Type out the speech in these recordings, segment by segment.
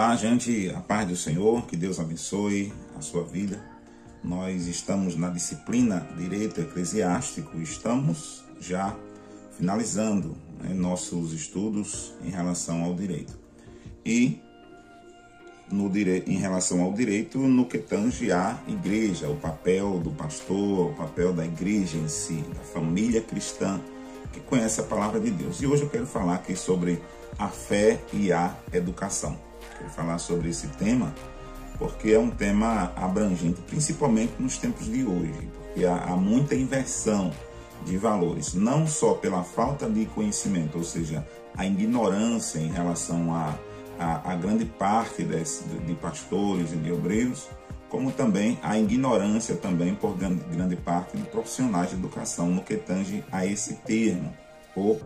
Olá, gente, a paz do Senhor, que Deus abençoe a sua vida. Nós estamos na disciplina Direito Eclesiástico, estamos já finalizando nossos estudos em relação ao direito. E em relação ao direito, no que tange à igreja, o papel do pastor, o papel da igreja em si, da família cristã que conhece a palavra de Deus. E hoje eu quero falar aqui sobre a fé e a educação. Quero falar sobre esse tema porque é um tema abrangente, principalmente nos tempos de hoje, porque há muita inversão de valores, não só pela falta de conhecimento, ou seja, a ignorância em relação a grande parte de pastores e de obreiros, como também a ignorância também por grande parte de profissionais de educação no que tange a esse termo, ou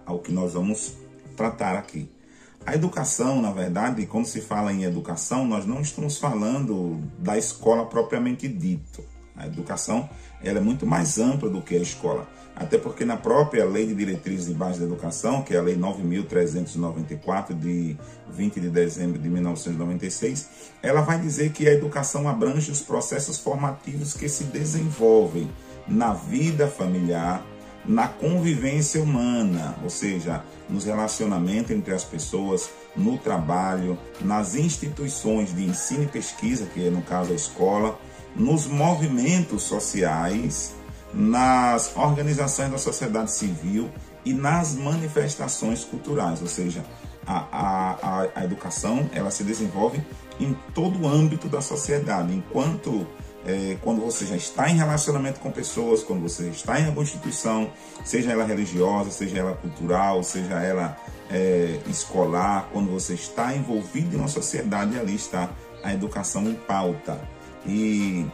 ao que nós vamos tratar aqui. A educação, na verdade, quando se fala em educação, nós não estamos falando da escola propriamente dito. A educação ela é muito mais ampla do que a escola. Até porque na própria Lei de Diretrizes e Bases da Educação, que é a Lei 9.394, de 20 de dezembro de 1996, ela vai dizer que a educação abrange os processos formativos que se desenvolvem na vida familiar, na convivência humana, ou seja, nos relacionamentos entre as pessoas, no trabalho, nas instituições de ensino e pesquisa, que é no caso a escola, nos movimentos sociais, nas organizações da sociedade civil e nas manifestações culturais, ou seja, a educação ela se desenvolve em todo o âmbito da sociedade, enquanto quando você já está em relacionamento com pessoas, quando você está em alguma instituição, seja ela religiosa, seja ela cultural, seja ela escolar, quando você está envolvido em uma sociedade, ali está a educação em pauta. E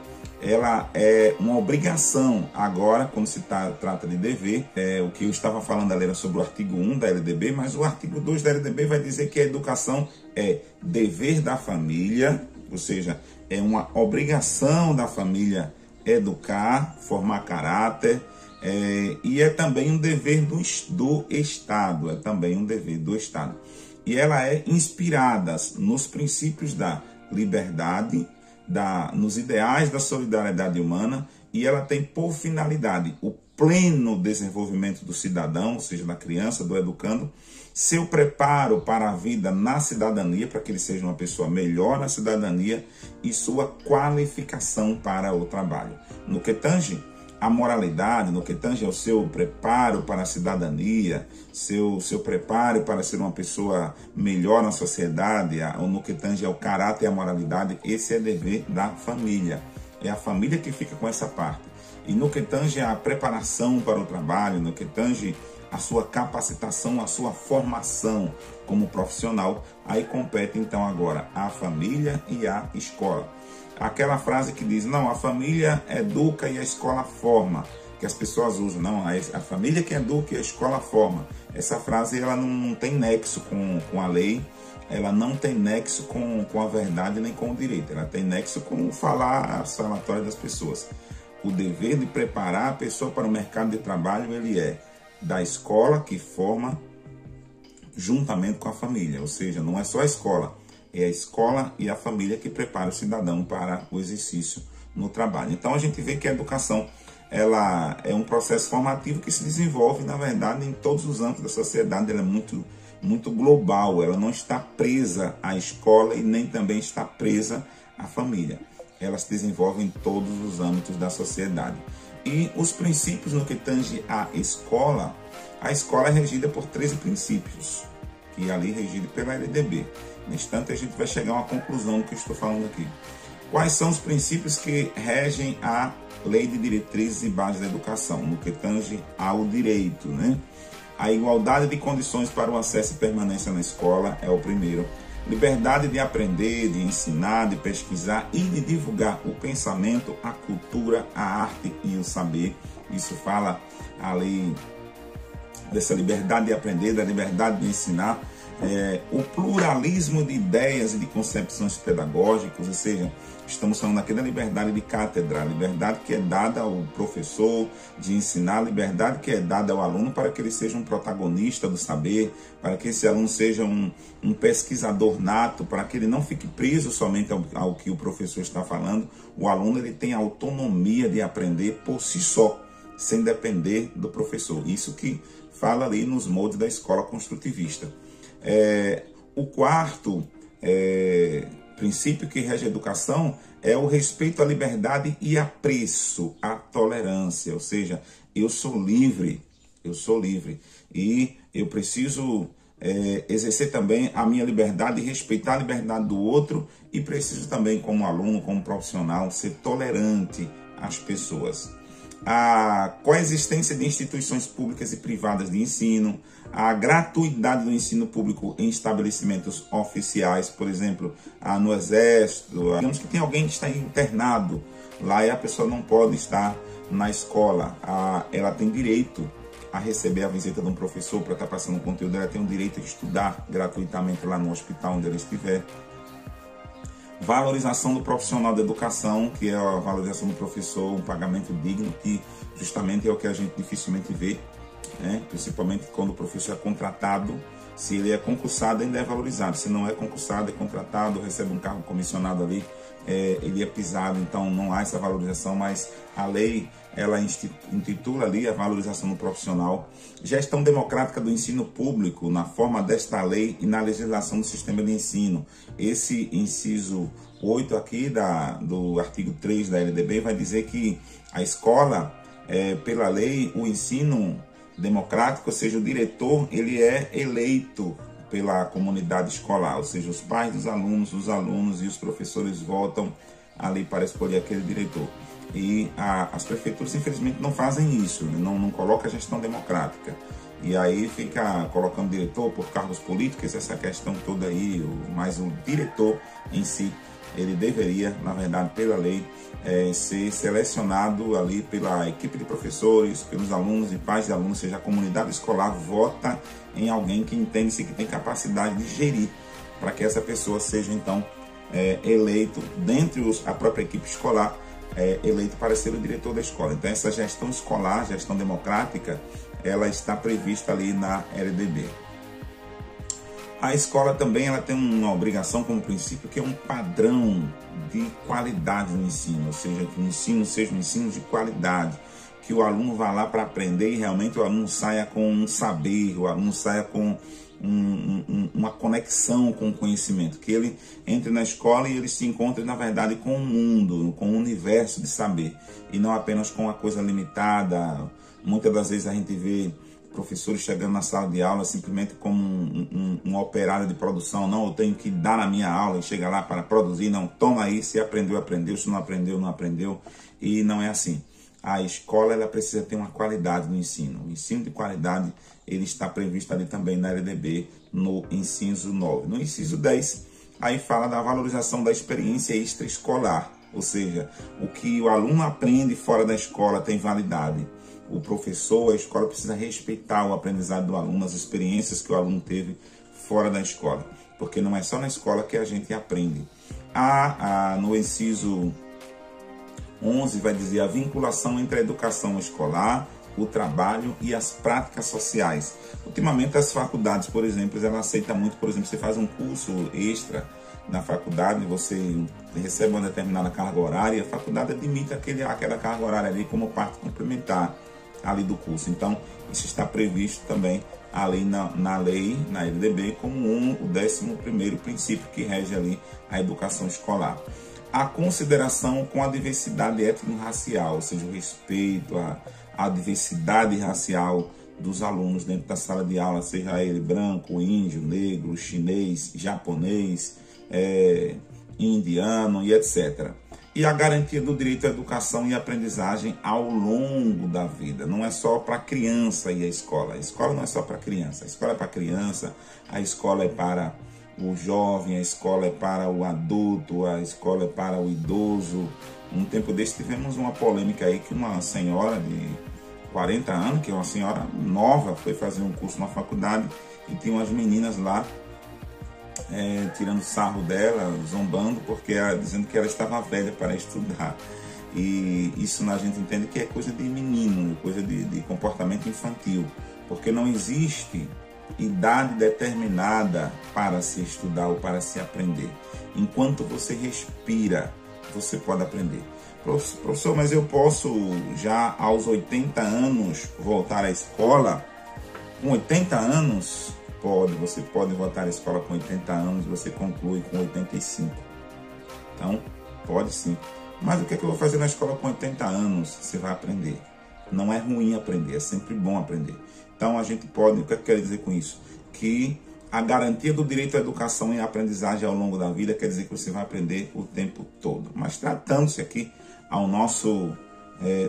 ela é uma obrigação agora, quando se trata de dever. O que eu estava falando ali era sobre o artigo 1 da LDB, mas o artigo 2 da LDB vai dizer que a educação é dever da família, ou seja, é uma obrigação da família educar, formar caráter, e é também um dever do Estado, E ela é inspirada nos princípios da liberdade, nos ideais da solidariedade humana, e ela tem por finalidade o pleno desenvolvimento do cidadão, ou seja, da criança, do educando, seu preparo para a vida na cidadania, para que ele seja uma pessoa melhor na cidadania, e sua qualificação para o trabalho. No que tange a moralidade, no que tange ao seu preparo para a cidadania, seu preparo para ser uma pessoa melhor na sociedade, ou no que tange ao caráter e à moralidade, esse é dever da família. É a família que fica com essa parte. E no que tange a preparação para o trabalho, no que tange a sua capacitação, a sua formação como profissional, aí compete então agora a família e a escola. Aquela frase que diz, não, a família educa e a escola forma, que as pessoas usam, não, a família que educa e a escola forma. Essa frase ela não tem nexo com a lei, ela não tem nexo com a verdade nem com o direito, ela tem nexo com falar as falatórias das pessoas. O dever de preparar a pessoa para o mercado de trabalho, ele é da escola que forma juntamente com a família, ou seja, não é só a escola, é a escola e a família que prepara o cidadão para o exercício no trabalho. Então a gente vê que a educação ela é um processo formativo que se desenvolve, na verdade, em todos os âmbitos da sociedade, ela é muito global, ela não está presa à escola e nem também está presa à família. Ela se desenvolve em todos os âmbitos da sociedade. E os princípios no que tange a escola é regida por 13 princípios, que ali é regido pela LDB. No instante a gente vai chegar a uma conclusão do que eu estou falando aqui. Quais são os princípios que regem a Lei de Diretrizes e Bases da Educação, no que tange ao direito, né? A igualdade de condições para o acesso e permanência na escola é o primeiro. Liberdade de aprender, de ensinar, de pesquisar e de divulgar o pensamento, a cultura, a arte e o saber. Isso fala ali dessa liberdade de aprender, da liberdade de ensinar. o pluralismo de ideias e de concepções pedagógicas, ou seja, estamos falando aqui da liberdade de cátedra, a liberdade que é dada ao professor de ensinar, a liberdade que é dada ao aluno para que ele seja um protagonista do saber, para que esse aluno seja um pesquisador nato, para que ele não fique preso somente ao que o professor está falando. O aluno ele tem a autonomia de aprender por si só, sem depender do professor. Isso que fala ali nos moldes da escola construtivista. O quarto princípio que rege a educação é o respeito à liberdade e apreço à tolerância, ou seja, eu sou livre e eu preciso exercer também a minha liberdade e respeitar a liberdade do outro, e preciso também, como aluno, como profissional, ser tolerante às pessoas. A coexistência de instituições públicas e privadas de ensino, a gratuidade do ensino público em estabelecimentos oficiais, por exemplo, no Exército. Digamos que tem alguém que está internado lá e a pessoa não pode estar na escola. Ela tem direito a receber a visita de um professor para estar passando o conteúdo, ela tem o direito a estudar gratuitamente lá no hospital onde ela estiver. Valorização do profissional da educação, que é a valorização do professor, um pagamento digno, que justamente é o que a gente dificilmente vê, né? Principalmente quando o professor é contratado. Se ele é concursado, ainda é valorizado. Se não é concursado, é contratado, recebe um cargo comissionado ali, ele é pisado, então não há essa valorização, mas a lei ela intitula ali a valorização do profissional. Gestão democrática do ensino público na forma desta lei e na legislação do sistema de ensino. Esse inciso 8 aqui do artigo 3 da LDB vai dizer que a escola, pela lei, o ensino democrático, ou seja, o diretor, ele é eleito pela comunidade escolar, ou seja, os pais dos alunos, os alunos e os professores votam ali para escolher aquele diretor. E as prefeituras, infelizmente, não fazem isso, não colocam a gestão democrática. E aí fica colocando diretor por cargos políticos, essa questão toda aí, mas o diretor em si, ele deveria, na verdade, pela lei, ser selecionado ali pela equipe de professores, pelos alunos e pais de alunos, ou seja, a comunidade escolar vota em alguém que entende-se que tem capacidade de gerir, para que essa pessoa seja, então, eleito, dentre a própria equipe escolar, eleito para ser o diretor da escola. Então, essa gestão escolar, gestão democrática, ela está prevista ali na LDB. A escola também ela tem uma obrigação como princípio, que é um padrão de qualidade no ensino, ou seja, que o ensino seja um ensino de qualidade, que o aluno vá lá para aprender e realmente o aluno saia com um saber, o aluno saia com uma conexão com o conhecimento, que ele entre na escola e ele se encontre, na verdade, com o mundo, com o universo de saber, e não apenas com uma coisa limitada. Muitas das vezes a gente vê professores chegando na sala de aula simplesmente como um operário de produção. Não, eu tenho que dar na minha aula e chegar lá para produzir. Não, toma aí, se aprendeu, aprendeu, se não aprendeu, não aprendeu. E não é assim. A escola ela precisa ter uma qualidade no ensino. O ensino de qualidade ele está previsto ali também na LDB, no inciso 9. No inciso 10, aí fala da valorização da experiência extraescolar. Ou seja, o que o aluno aprende fora da escola tem validade. O professor, a escola precisa respeitar o aprendizado do aluno, as experiências que o aluno teve fora da escola. Porque não é só na escola que a gente aprende. No inciso 11 vai dizer a vinculação entre a educação escolar, o trabalho e as práticas sociais. Ultimamente as faculdades, por exemplo, ela aceita muito, por exemplo, você faz um curso extra na faculdade, você recebe uma determinada carga horária, a faculdade admite aquela carga horária ali como parte complementar ali do curso. Então, isso está previsto também ali na lei, na LDB, como o 11º princípio que rege ali a educação escolar. A consideração com a diversidade étnico-racial, ou seja, o respeito à diversidade racial dos alunos dentro da sala de aula, seja ele branco, índio, negro, chinês, japonês, indiano e etc. E a garantia do direito à educação e aprendizagem ao longo da vida. Não é só para a criança e a escola. A escola não é só para criança. A escola é para a criança, a escola é para o jovem, a escola é para o adulto, a escola é para o idoso. Um tempo desse tivemos uma polêmica aí que uma senhora de 40 anos, que é uma senhora nova, foi fazer um curso na faculdade e tinha umas meninas lá tirando sarro dela, zombando, porque dizendo que ela estava velha para estudar. E isso a gente entende que é coisa de menino, coisa de comportamento infantil, porque não existe idade determinada para se estudar ou para se aprender. Enquanto você respira, você pode aprender. Professor, mas eu posso já aos 80 anos voltar à escola? Com 80 anos? Pode, você pode voltar à escola com 80 anos, você conclui com 85. Então, pode sim. Mas o que é que eu vou fazer na escola com 80 anos? Você vai aprender. Não é ruim aprender, é sempre bom aprender. Então, a gente pode, o que eu quero dizer com isso? Que a garantia do direito à educação e à aprendizagem ao longo da vida quer dizer que você vai aprender o tempo todo. Mas tratando-se aqui ao nosso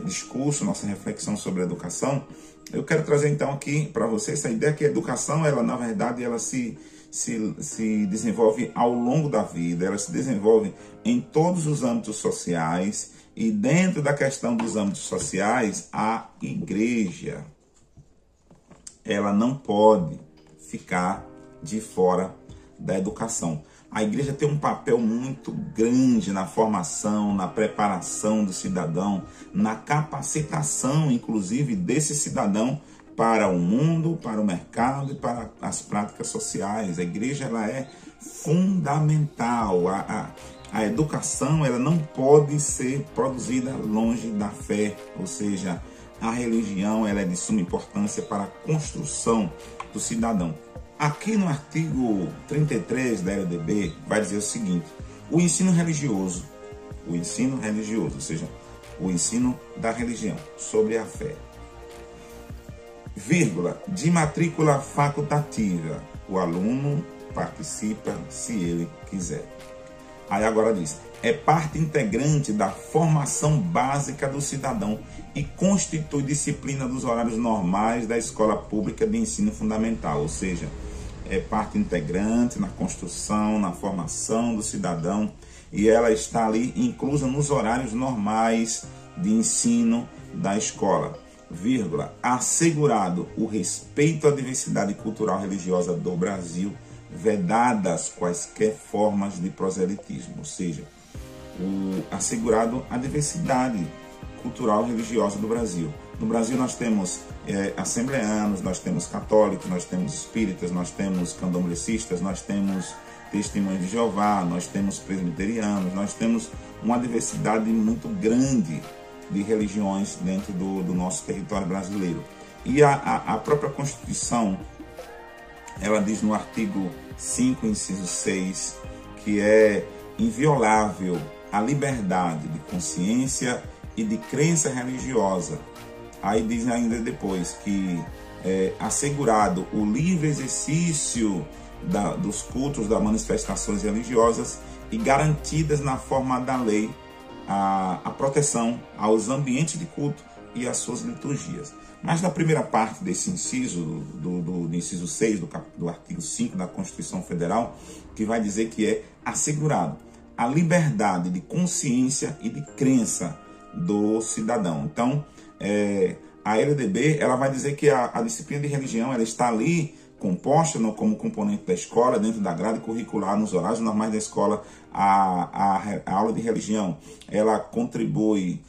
discurso, nossa reflexão sobre a educação, eu quero trazer então aqui para você essa ideia que a educação, ela na verdade, ela se desenvolve ao longo da vida, ela se desenvolve em todos os âmbitos sociais, e dentro da questão dos âmbitos sociais, a igreja, ela não pode ficar de fora da educação. A igreja tem um papel muito grande na formação, na preparação do cidadão, na capacitação, inclusive, desse cidadão para o mundo, para o mercado e para as práticas sociais. A igreja, ela é fundamental. A educação, ela não pode ser produzida longe da fé, ou seja, a religião, ela é de suma importância para a construção do cidadão. Aqui no artigo 33 da LDB vai dizer o seguinte: o ensino religioso, ou seja, o ensino da religião sobre a fé, vírgula, de matrícula facultativa, o aluno participa se ele quiser. Aí agora diz, é parte integrante da formação básica do cidadão e constitui disciplina dos horários normais da escola pública de ensino fundamental, ou seja, é parte integrante na construção, na formação do cidadão, e ela está ali inclusa nos horários normais de ensino da escola, vírgula, assegurado o respeito à diversidade cultural e religiosa do Brasil, vedadas quaisquer formas de proselitismo, ou seja, assegurado a diversidade cultural e religiosa do Brasil. No Brasil nós temos assembleanos, nós temos católicos, nós temos espíritas, nós temos candomblecistas, nós temos testemunhos de Jeová, nós temos presbiterianos, nós temos uma diversidade muito grande de religiões dentro do nosso território brasileiro. E a própria Constituição, ela diz no artigo 5, inciso 6, que é inviolável a liberdade de consciência e de crença religiosa. Aí diz ainda depois que é assegurado o livre exercício dos cultos, das manifestações religiosas e garantidas na forma da lei a proteção aos ambientes de culto e às suas liturgias. Mas na primeira parte desse inciso, do inciso 6 do artigo 5 da Constituição Federal, que vai dizer que é assegurado a liberdade de consciência e de crença do cidadão. Então, a LDB, ela vai dizer que a disciplina de religião, ela está ali composta como componente da escola, dentro da grade curricular, nos horários normais da escola. A aula de religião, ela contribui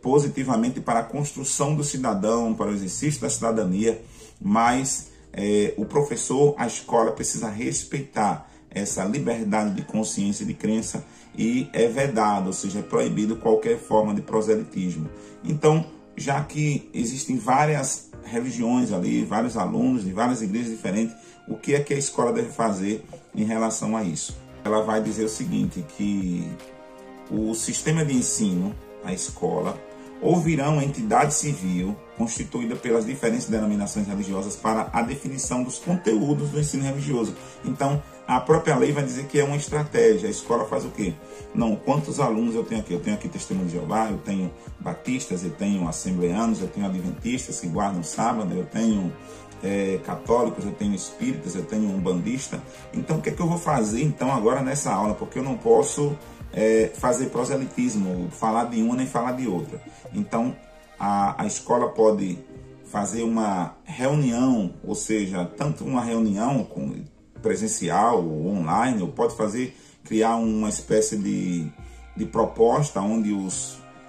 positivamente para a construção do cidadão, para o exercício da cidadania, mas o professor, a escola precisa respeitar essa liberdade de consciência e de crença, e é vedado, ou seja, é proibido qualquer forma de proselitismo. Então, já que existem várias religiões ali, vários alunos de várias igrejas diferentes, o que é que a escola deve fazer em relação a isso? Ela vai dizer o seguinte, que o sistema de ensino, a escola, ouvirá uma entidade civil constituída pelas diferentes denominações religiosas para a definição dos conteúdos do ensino religioso. Então, a própria lei vai dizer que é uma estratégia. A escola faz o quê? Não, quantos alunos eu tenho aqui? Eu tenho aqui testemunho de Jeová, eu tenho batistas, eu tenho assembleanos, eu tenho adventistas que guardam sábado, eu tenho católicos, eu tenho espíritas, eu tenho umbandista. Então, o que é que eu vou fazer então agora nessa aula? Porque eu não posso fazer proselitismo, falar de uma nem falar de outra. Então, a escola pode fazer uma reunião, ou seja, tanto uma reunião presencial ou online, ou pode criar uma espécie de proposta onde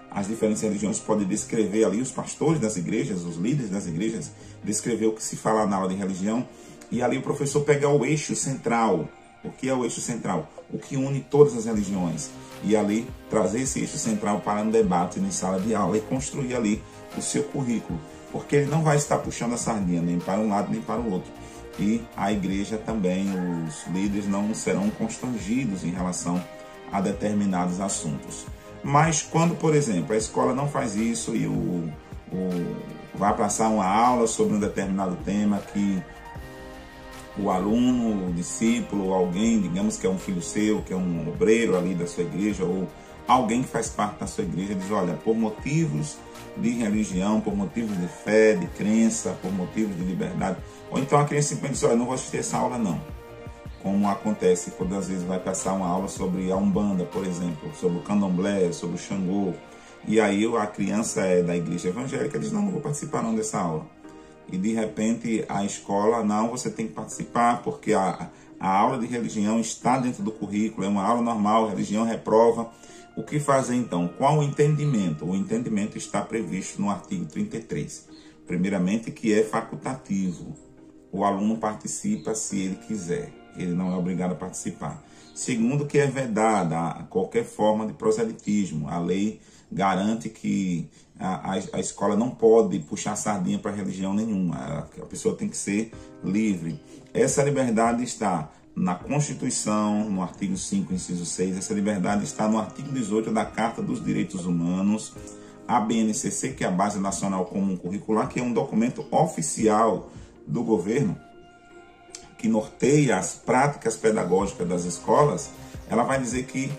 as diferentes religiões podem descrever ali, os pastores das igrejas, os líderes das igrejas, descrever o que se fala na aula de religião, e ali o professor pega o eixo central. O que é o eixo central? O que une todas as religiões. E ali trazer esse eixo central para um debate em sala de aula e construir ali o seu currículo. Porque ele não vai estar puxando a sardinha nem para um lado nem para o outro. E a igreja também, os líderes não serão constrangidos em relação a determinados assuntos. Mas quando, por exemplo, a escola não faz isso e vai passar uma aula sobre um determinado tema que o aluno, o discípulo, alguém, digamos que é um filho seu, que é um obreiro ali da sua igreja, ou alguém que faz parte da sua igreja, diz, olha, por motivos de religião, por motivos de fé, de crença, por motivos de liberdade, ou então a criança simplesmente diz, olha, não vou assistir essa aula não. Como acontece quando às vezes vai passar uma aula sobre a Umbanda, por exemplo, sobre o Candomblé, sobre o Xangô, e aí a criança é da igreja evangélica diz, não vou participar não dessa aula. E de repente a escola, não, você tem que participar porque a aula de religião está dentro do currículo, é uma aula normal, religião reprova. O que fazer então? Qual o entendimento? O entendimento está previsto no artigo 33. Primeiramente que é facultativo. O aluno participa se ele quiser, ele não é obrigado a participar. Segundo que é vedada qualquer forma de proselitismo. A lei garante que a escola não pode puxar sardinha para religião nenhuma. A pessoa tem que ser livre. Essa liberdade está na Constituição, no artigo 5, inciso 6. Essa liberdade está no artigo 18 da Carta dos Direitos Humanos. A BNCC, que é a Base Nacional Comum Curricular, que é um documento oficial do governo, que norteia as práticas pedagógicas das escolas. Ela vai dizer que,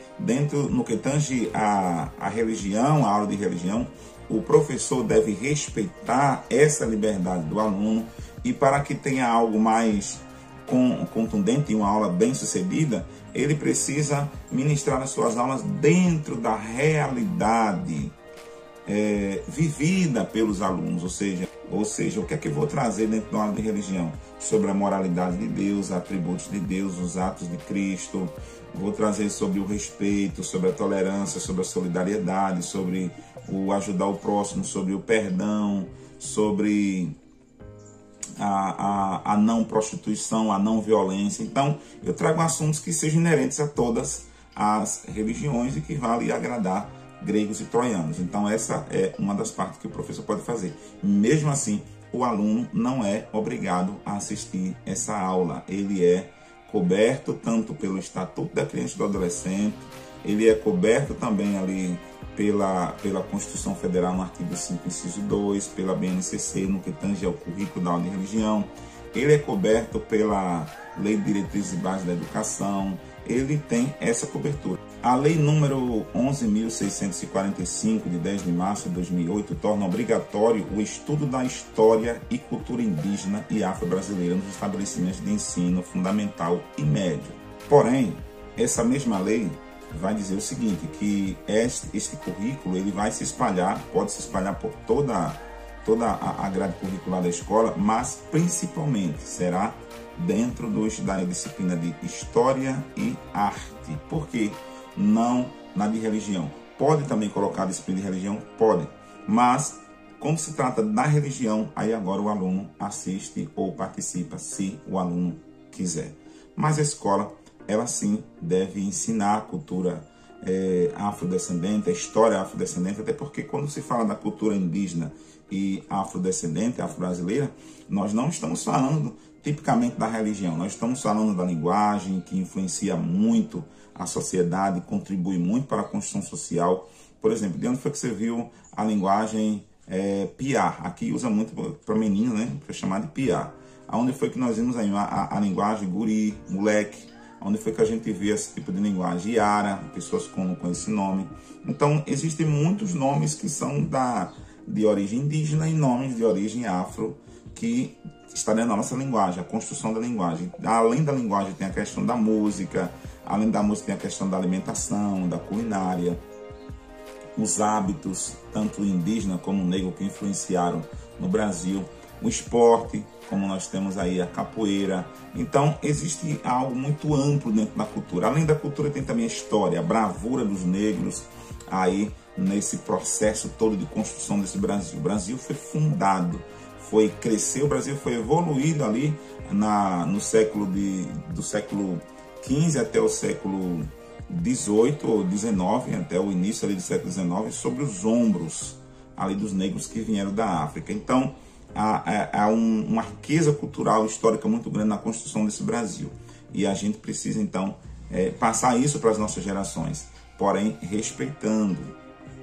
no que tange a religião, a aula de religião, o professor deve respeitar essa liberdade do aluno, e para que tenha algo mais contundente e uma aula bem sucedida, ele precisa ministrar as suas aulas dentro da realidade vivida pelos alunos, ou seja, o que é que eu vou trazer dentro da aula de religião? Sobre a moralidade de Deus, atributos de Deus, os atos de Cristo. Vou trazer sobre o respeito, sobre a tolerância, sobre a solidariedade, sobre o ajudar o próximo, sobre o perdão, sobre a não prostituição, a não violência. Então, eu trago assuntos que sejam inerentes a todas as religiões e que vale agradar gregos e troianos. Então, essa é uma das partes que o professor pode fazer. Mesmo assim, o aluno não é obrigado a assistir essa aula. Ele é coberto tanto pelo Estatuto da Criança e do Adolescente, ele é coberto também ali pela Constituição Federal no artigo 5, inciso 2, pela BNCC no que tange ao currículo da aula de religião, ele é coberto pela Lei de Diretrizes e Bases da Educação, ele tem essa cobertura. A Lei número 11.645, de 10 de março de 2008, torna obrigatório o estudo da história e cultura indígena e afro-brasileira nos estabelecimentos de ensino fundamental e médio. Porém, essa mesma lei vai dizer o seguinte, que este currículo ele vai se espalhar, pode se espalhar por toda a grade curricular da escola, mas principalmente será dentro da disciplina de História e Arte. Por quê? Não na de religião. Pode também colocar a disciplina de religião? Pode. Mas, quando se trata da religião, aí agora o aluno assiste ou participa, se o aluno quiser. Mas a escola, ela sim deve ensinar a cultura afrodescendente, a história afrodescendente, até porque quando se fala da cultura indígena e afrodescendente, afro-brasileira, nós não estamos falando tipicamente da religião, nós estamos falando da linguagem que influencia muito a sociedade, contribui muito para a construção social. Por exemplo, de onde foi que você viu a linguagem piá? Aqui usa muito para menino, né? Para chamar de piá. Aonde foi que nós vimos a linguagem guri, moleque? Onde foi que a gente vê esse tipo de linguagem? Iara, pessoas com esse nome. Então, existem muitos nomes que são de origem indígena e nomes de origem afro que está dentro da nossa linguagem, a construção da linguagem. Além da linguagem tem a questão da música, além da música tem a questão da alimentação, da culinária, os hábitos, tanto indígena como negro, que influenciaram no Brasil. o esporte, como nós temos aí a capoeira. Então existe algo muito amplo dentro da cultura. Além da cultura tem também a história, a bravura dos negros aí nesse processo todo de construção desse Brasil. O Brasil foi fundado, foi crescer, o Brasil foi evoluído ali do século XV até o século XVIII ou XIX, até o início ali do século XIX, sobre os ombros ali dos negros que vieram da África. Então há uma riqueza cultural histórica muito grande na construção desse Brasil, e a gente precisa então passar isso para as nossas gerações, porém respeitando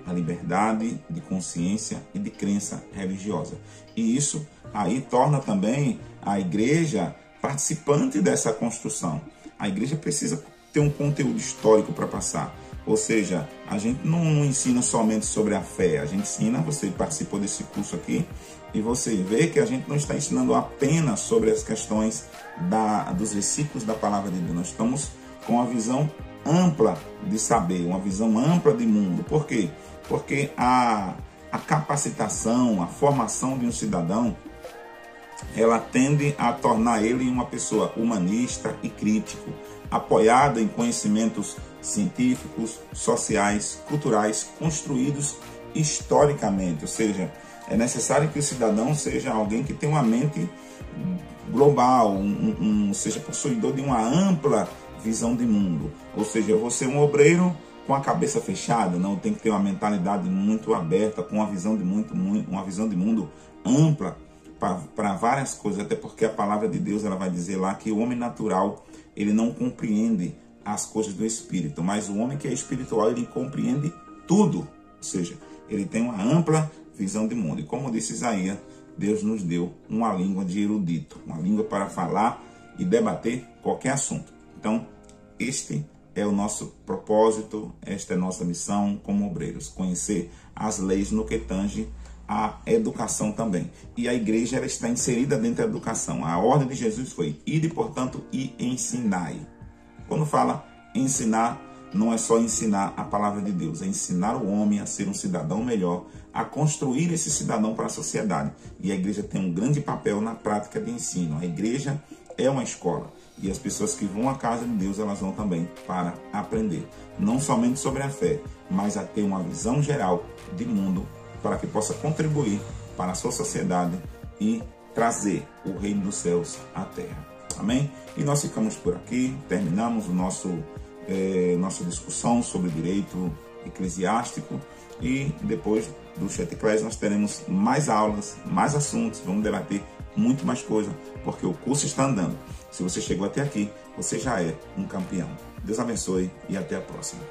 a liberdade de consciência e de crença religiosa. E isso aí torna também a igreja participante dessa construção. A igreja precisa ter um conteúdo histórico para passar. Ou seja, a gente não ensina somente sobre a fé, a gente ensina, você participou desse curso aqui, e você vê que a gente não está ensinando apenas sobre as questões dos versículos da palavra de Deus. Nós estamos com uma visão ampla de saber, uma visão ampla de mundo. Por quê? Porque a capacitação, a formação de um cidadão, ela tende a tornar ele uma pessoa humanista e crítico, apoiada em conhecimentos científicos, sociais, culturais, construídos historicamente. Ou seja, é necessário que o cidadão seja alguém que tenha uma mente global, seja possuidor de uma ampla visão de mundo. Ou seja, eu vou ser um obreiro com a cabeça fechada, não, tem que ter uma mentalidade muito aberta, com uma visão de mundo ampla para várias coisas, até porque a palavra de Deus ela vai dizer lá que o homem natural ele não compreende as coisas do Espírito, mas o homem que é espiritual ele compreende tudo, ou seja, ele tem uma ampla visão de mundo. E como disse Isaías, Deus nos deu uma língua de erudito, uma língua para falar e debater qualquer assunto. Então, este é o nosso propósito, esta é a nossa missão como obreiros, conhecer as leis no que tange a educação também. E a igreja ela está inserida dentro da educação. A ordem de Jesus foi: ide, portanto, e ensinai. Quando fala ensinar, não é só ensinar a palavra de Deus, é ensinar o homem a ser um cidadão melhor, a construir esse cidadão para a sociedade. E a igreja tem um grande papel na prática de ensino. A igreja é uma escola. E as pessoas que vão à casa de Deus, elas vão também para aprender. Não somente sobre a fé, mas a ter uma visão geral de mundo, para que possa contribuir para a sua sociedade e trazer o reino dos céus à terra. Amém? E nós ficamos por aqui, terminamos nossa discussão sobre direito eclesiástico, e depois do Chat Class nós teremos mais aulas, mais assuntos, vamos debater muito mais coisa, porque o curso está andando. Se você chegou até aqui, você já é um campeão. Deus abençoe e até a próxima.